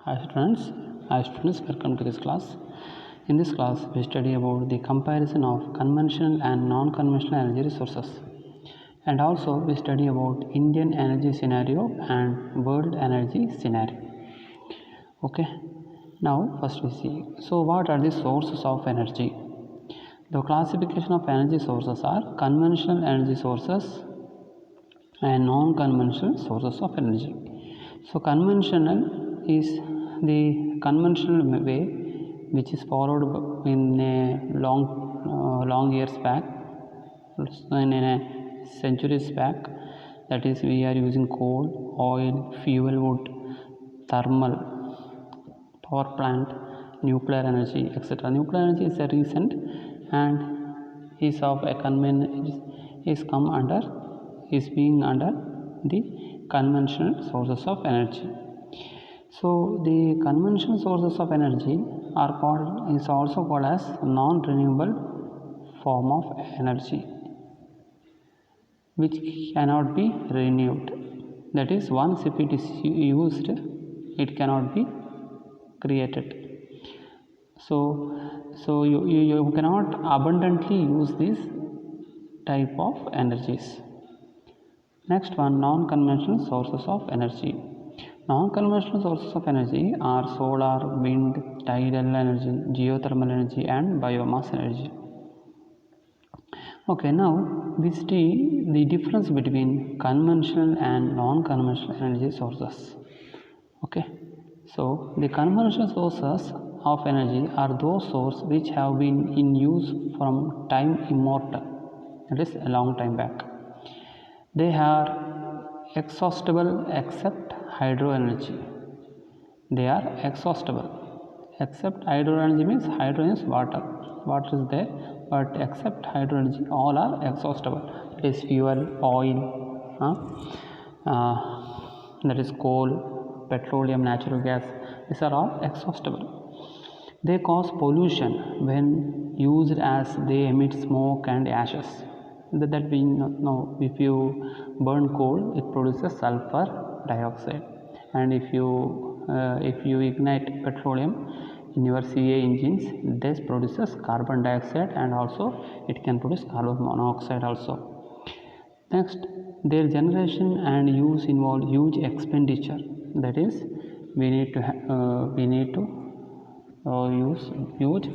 Hi students, welcome to this class. In this class, we study about the comparison of conventional and non-conventional energy resources, and also we study about Indian energy scenario and world energy scenario. Okay, now first we see. So, what are the sources of energy? The classification of energy sources are conventional energy sources and non-conventional sources of energy. So, conventional is the conventional way which is followed in a long years back, in a centuries back. That is, we are using coal, oil, fuel wood, thermal power plant, nuclear energy, etc. Nuclear energy is a recent and is of a is being under the conventional sources of energy. So the conventional sources of energy is also called as non-renewable form of energy, which cannot be renewed. That is, once if it is used, it cannot be created. So you cannot abundantly use this type of energies. Next one, non-conventional sources of energy. Non-conventional sources of energy are solar, wind, tidal energy, geothermal energy and biomass energy. Okay, now we see the difference between conventional and non-conventional energy sources. Okay, so the conventional sources of energy are those sources which have been in use from time immortal, that is a long time back. They are exhaustible except hydro energy. They are exhaustible except hydro energy means hydro is water. Water is there, but except hydro energy, all are exhaustible. It is fuel, oil, that is coal, petroleum, natural gas. These are all exhaustible. They cause pollution when used, as they emit smoke and ashes. That we know, if you burn coal, it produces sulfur dioxide, and if you ignite petroleum in your CA engines, this produces carbon dioxide, and also it can produce carbon monoxide also. Next, their generation and use involve huge expenditure. That is, we need to use huge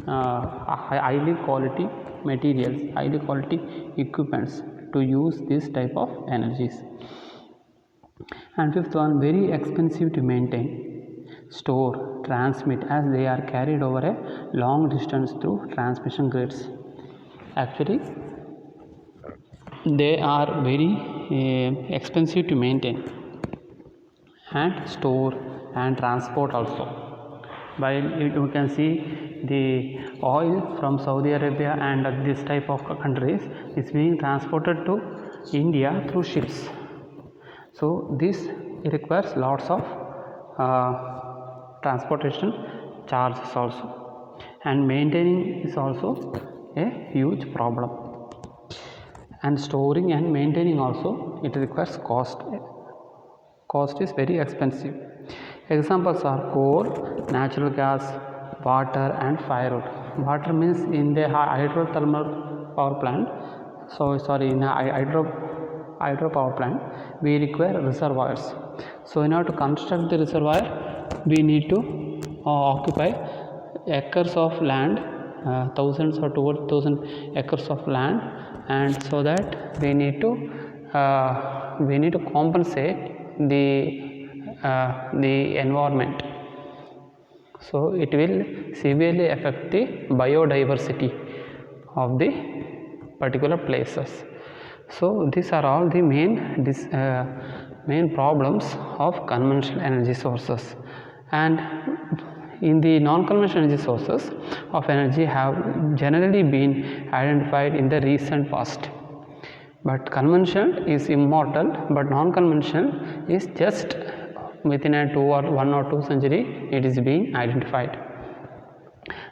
highly quality materials, highly quality equipments to use this type of energies. And fifth one, very expensive to maintain, store, transmit, as they are carried over a long distance through transmission grids. Actually, they are very expensive to maintain and store and transport also. While you can see the oil from Saudi Arabia and this type of countries is being transported to India through ships. So this requires lots of transportation charges also, and maintaining is also a huge problem. And storing and maintaining also, it requires cost. Cost is very expensive. Examples are coal, natural gas, water and firewood. Water means in the hydrothermal power plant, in a hydro power plant, we require reservoirs. So in order to construct the reservoir, we need to occupy acres of land, thousands or 12,000 acres of land, and so that we need to compensate the environment. So it will severely affect the biodiversity of the particular places. So these are all the main problems of conventional energy sources. And in the non-conventional energy sources of energy have generally been identified in the recent past. But conventional is immortal, but non-conventional is just within a 1 or 2 century it is being identified.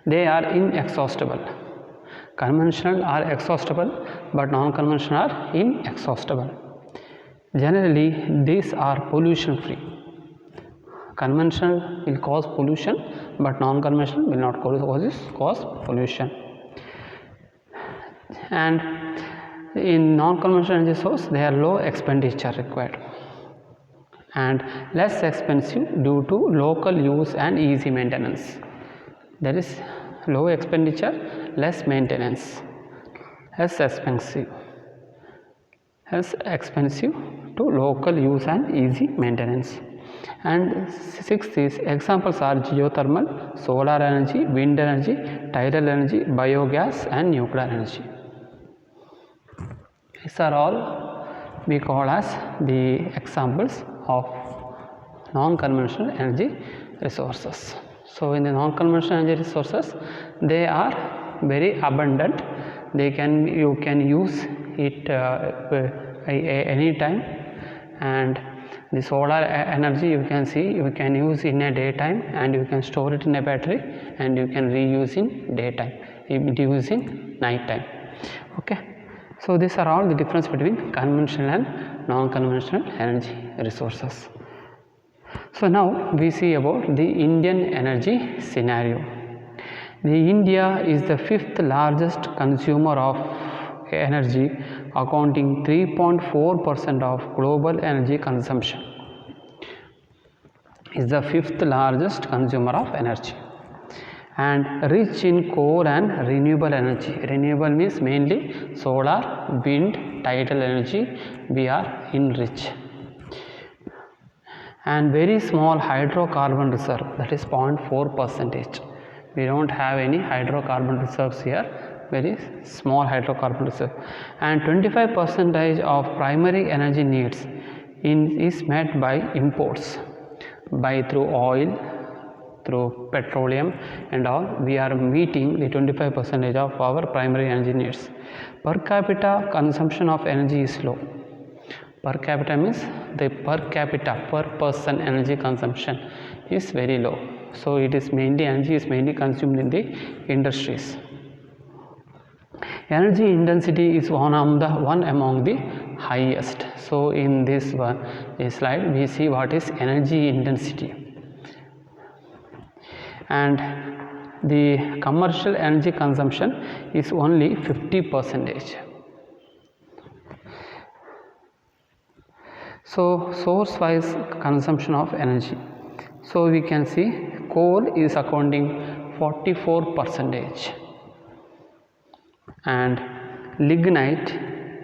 They are inexhaustible. Conventional are exhaustible, but non-conventional are inexhaustible. Generally, these are pollution free. Conventional will cause pollution, but non-conventional will not cause pollution. And in non-conventional energy source, they are low expenditure required and less expensive due to local use and easy maintenance. That is, low expenditure, less maintenance, less expensive to local use and easy maintenance. And sixth is examples are geothermal, solar energy, wind energy, tidal energy, biogas and nuclear energy. These are all we call as the examples of non-conventional energy resources. So in the non-conventional energy resources, they are very abundant. You can use it any time, and the solar energy you can use in a daytime, and you can store it in a battery, and you can reuse in daytime, use in night time. Okay, so these are all the difference between conventional and non-conventional energy resources. So now we see about the Indian energy scenario. The India is the fifth largest consumer of energy, accounting 3.4% of global energy consumption. Is the fifth largest consumer of energy and rich in coal and renewable energy. Renewable means mainly solar, wind, tidal energy. We are in rich. And very small hydrocarbon reserve, that is 0.4%. We don't have any hydrocarbon reserves here, very small hydrocarbon reserve. And 25% of primary energy needs is met by imports, through oil, through petroleum and all. We are meeting the 25% of our primary energy needs. Per capita consumption of energy is low. Per capita means the per person energy consumption is very low. So energy is mainly consumed in the industries. Energy intensity is one among the highest. So in this slide we see what is energy intensity, and the commercial energy consumption is only 50%. So source wise consumption of energy, so we can see coal is accounting 44% and lignite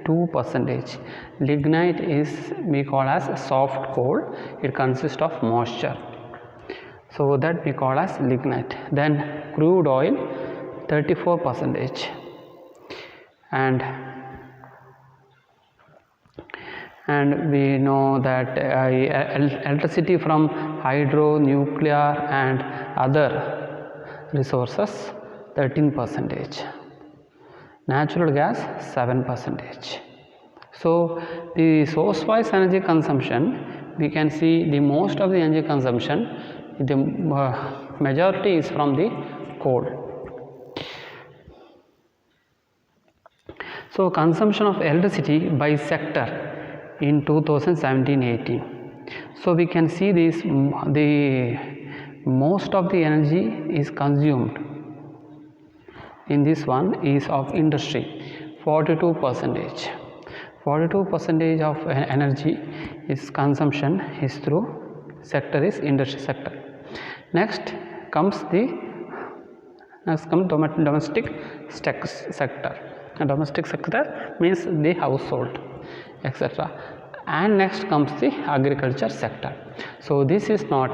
2%. Lignite is we call as soft coal. It consists of moisture, so that we call as lignite. Then crude oil 34%, and we know that electricity from hydro, nuclear and other resources 13%, natural gas 7%. So the source wise energy consumption, we can see the most of the energy consumption, the majority is from the coal. So consumption of electricity by sector in 2017-18. So we can see this, the most of the energy is consumed in this one is of industry, 42%. 42% of energy is consumption is through sector is industry sector. Next comes domestic sector. Domestic sector means the household, etc. And next comes the agriculture sector. So this is not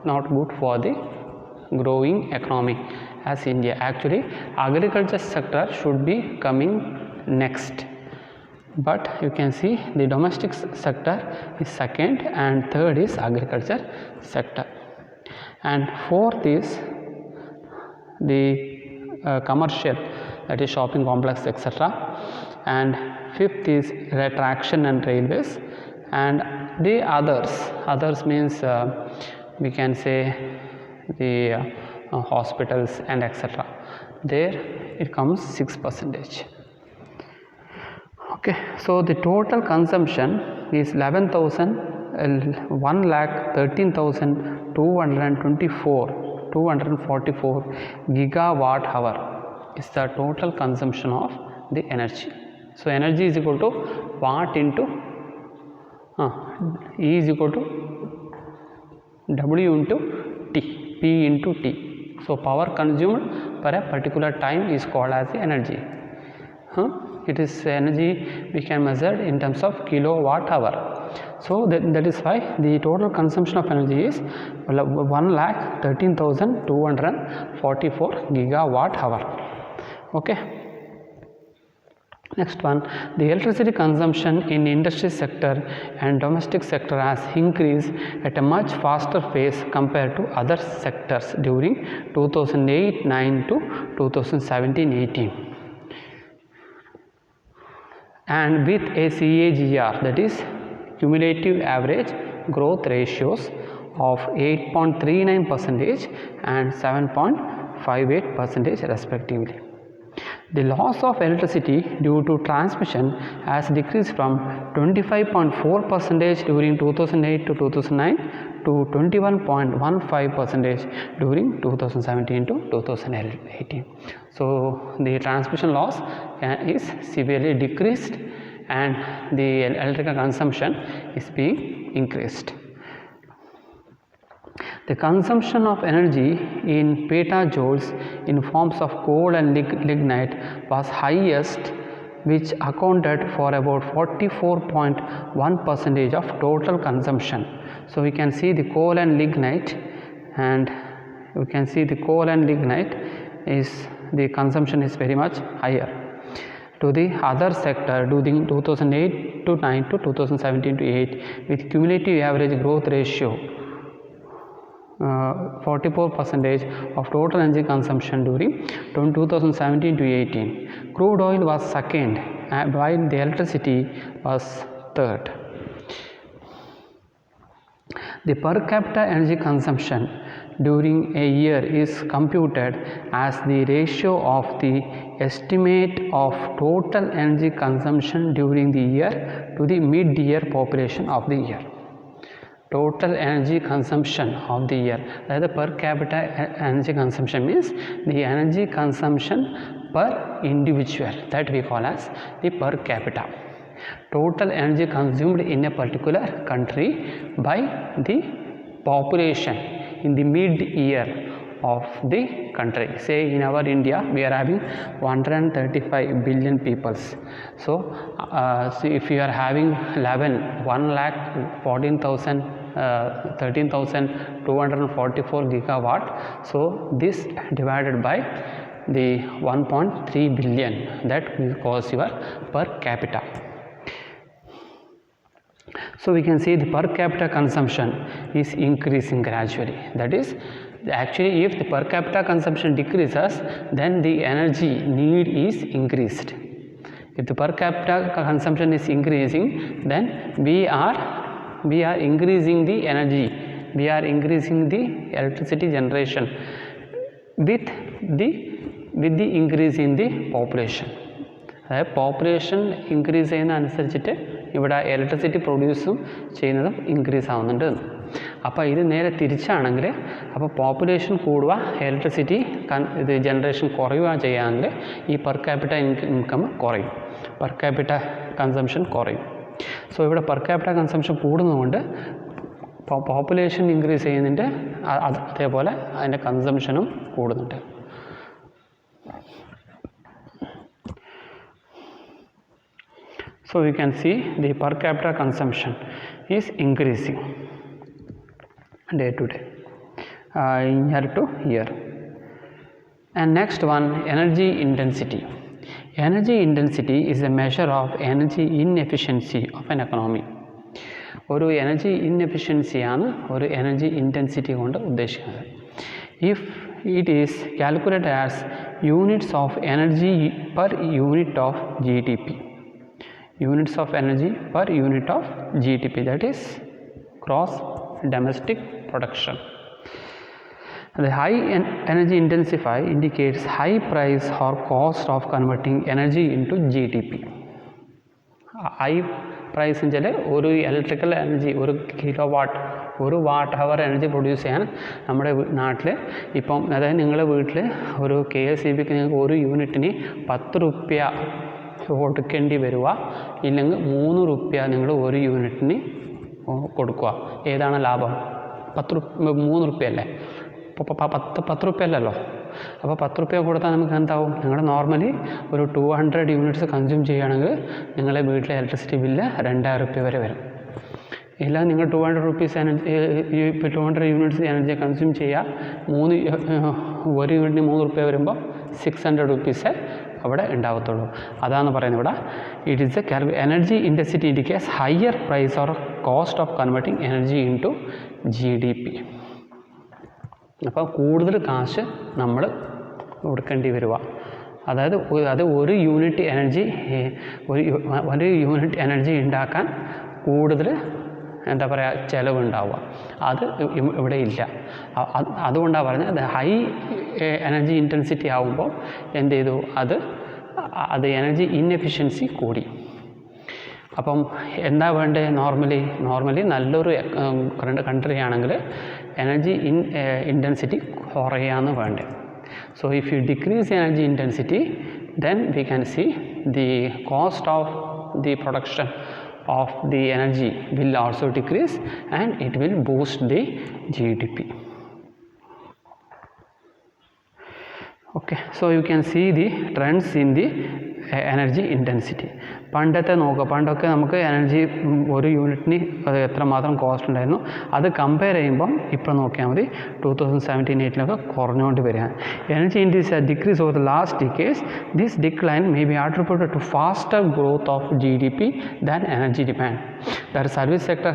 good for the growing economy as India. Actually agriculture sector should be coming next, but you can see the domestic sector is second and third is agriculture sector, and fourth is the commercial, that is shopping complex, etc. and fifth is traction and railways, and the others means we can say the hospitals and etc. There it comes 6%. Okay, so the total consumption is 11,000 1,13,244 gigawatt hour is the total consumption of the energy. So energy is equal to watt into E is equal to W into T, P into T. So power consumed per a particular time is called as the energy. It is energy we can measure in terms of kilowatt hour. So that is why the total consumption of energy is 1,13,244 gigawatt hour. Okay. Next one, the electricity consumption in industry sector and domestic sector has increased at a much faster pace compared to other sectors during 2008-9 to 2017-18. And with a CAGR, that is cumulative average growth ratios of 8.39% and 7.58% respectively. The loss of electricity due to transmission has decreased from 25.4% during 2008 to 2009 to 21.15% during 2017 to 2018. So the transmission loss is severely decreased and the electrical consumption is being increased. The consumption of energy in petajoules in forms of coal and lignite was highest, which accounted for about 44.1% of total consumption. So we can see the coal and lignite, and we can see the coal and lignite is the consumption is very much higher to the other sector during 2008 to 9 to 2017 to 8 with cumulative average growth ratio 44% of total energy consumption during 2017 to 18. Crude oil was second, while the electricity was third. The per capita energy consumption during a year is computed as the ratio of the estimate of total energy consumption during the year to the mid-year population of the year. Total energy consumption of the year, that is the per capita energy consumption means the energy consumption per individual, that we call as the per capita. Total energy consumed in a particular country by the population in the mid-year of the country. Say in our India we are having 135 billion peoples. So, if you are having 13,244 gigawatt, so this divided by the 1.3 billion, that will cause your per capita. So we can see the per capita consumption is increasing gradually. That is, actually if the per capita consumption decreases, then the energy need is increased. If the per capita consumption is increasing, then we are increasing the energy, we are increasing the electricity generation with the increase in the population. Population increase ചെയ്യുന്നതനുസരിച്ചിട്ട് ഇവിടെ electricity പ്രൊഡ്യൂസും ചെയ്യുന്നതും increase ആവുന്നുണ്ട്. അപ്പോൾ ഇത് നേരെ തിരിച്ചാണെങ്കിൽ, അപ്പോൾ population കൂടുക, electricity ഇത് generation കുറയുക ചെയ്യുകയാണെങ്കിൽ ഈ പെർ ക്യാപിറ്റ ഇൻകം കുറയും, പെർ ക്യാപിറ്റ കൺസംഷൻ കുറയും. സോ ഇവിടെ പെർ ക്യാപിറ്റ കൺസംഷൻ കൂടുന്നതുകൊണ്ട് പോപ്പുലേഷൻ ഇൻക്രീസ് ചെയ്യുന്നുണ്ട്, അതേപോലെ അതിൻ്റെ കൺസംഷനും കൂടുന്നുണ്ട്. So we can see the per capita consumption is increasing day to day, year to year. And next one, energy intensity. Energy intensity is a measure of energy inefficiency of an economy. ഒരു energy ഇൻഎഫിഷ്യൻസിയാണ് ഒരു energy intensity കൊണ്ട് ഉദ്ദേശിക്കുന്നത്. If it is calculated as units of energy per unit of GDP, units of energy per unit of GDP, that is gross domestic production. The high energy intensify indicates high price or cost of converting energy into GDP. Price വെച്ചാൽ ഒരു electrical energy 1 kilo watt 1 watt hour energy produce ചെയ്യാൻ നമ്മുടെ നാട്ടിൽ ഇപ്പം അതായത് നിങ്ങളുടെ വീട്ടിൽ ഒരു KSEBക്ക് നിങ്ങൾക്ക് 1 യൂണിറ്റിന് 10 രൂപ കൊടുക്കേണ്ടി വരിക, ഇല്ലെങ്കിൽ 3 രൂപ നിങ്ങൾ 1 യൂണിറ്റിന് കൊടുക്കുക. ഏതാണ് ലാഭം? 3 രൂപ അല്ലേ? അപ്പോൾ 10 രൂപ അല്ലല്ലോ. അപ്പോൾ 10 രൂപ കൊടുത്താൽ നമുക്ക് എന്താവും? നിങ്ങൾ നോർമലി ഒരു 200 യൂണിറ്റ്സ് കൺസ്യൂം ചെയ്യുകയാണെങ്കിൽ നിങ്ങളുടെ വീട്ടിലെ ഇലക്ട്രിസിറ്റി ബില്ല് 2000 രൂപ വരെ വരും. ഇല്ല നിങ്ങൾ 200 റുപ്പീസ് എനർജി ഇപ്പോൾ 200 യൂണിറ്റ്സ് എനർജി കൺസ്യൂം ചെയ്യുക, 1 യൂണിറ്റിന് 3 രൂപ വരുമ്പോൾ 600 റുപ്പീസ് അവിടെ ഉണ്ടാകത്തുള്ളൂ. അതാണ് പറയുന്നത് ഇവിടെ. It is a energy intensity indicates higher price or cost of converting energy into GDP. അപ്പോൾ കൂടുതൽ കാശ് നമ്മൾ കൊടുക്കേണ്ടി വരിക. അതായത് അത് 1 യൂണിറ്റ് എനർജി ഉണ്ടാക്കാൻ കൂടുതൽ എന്താ പറയുക ചിലവുണ്ടാവുക. അത് ഇവിടെ ഇല്ല. അതുകൊണ്ടാണ് പറഞ്ഞത് ഹൈ എനർജി ഇൻറ്റൻസിറ്റി ആകുമ്പോൾ എന്ത് ചെയ്തു, അത് എനർജി ഇൻഎഫിഷ്യൻസി കൂടി. അപ്പം എന്താ വേണ്ടത്? നോർമലി നല്ലൊരു കൺട്രി ആണെങ്കിൽ എനർജി ഇൻറ്റൻസിറ്റി കുറയാന്ന് വേണ്ടത്. So if you decrease energy intensity then we can see the cost of the production of the energy will also decrease and it will boost the GDP. Okay, so you can see the trends in the energy intensity. പണ്ടൊക്കെ നമുക്ക് energy 1 യൂണിറ്റിന് എത്രമാത്രം cost ഉണ്ടായിരുന്നു, അത് compare ചെയ്യുമ്പം ഇപ്പോൾ നോക്കിയാൽ മതി 2017-18 കുറഞ്ഞുകൊണ്ട് വരികയാണ്. Energy index decrease over the last decades. This decline may be attributed to faster growth of GDP than energy demand. The service sector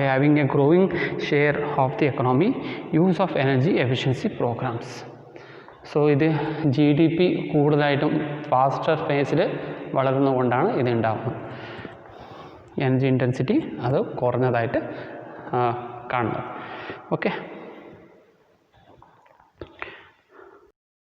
having a growing share of the economy use of energy efficiency programs. So ഇത് GDP കൂടുതലായിട്ടും faster ഫേസിൽ വളരുന്നതുകൊണ്ടാണ് ഇത് ഉണ്ടാകുന്നത്. Energy intensity അത് കുറഞ്ഞതായിട്ട് കാണുന്നത്. Okay.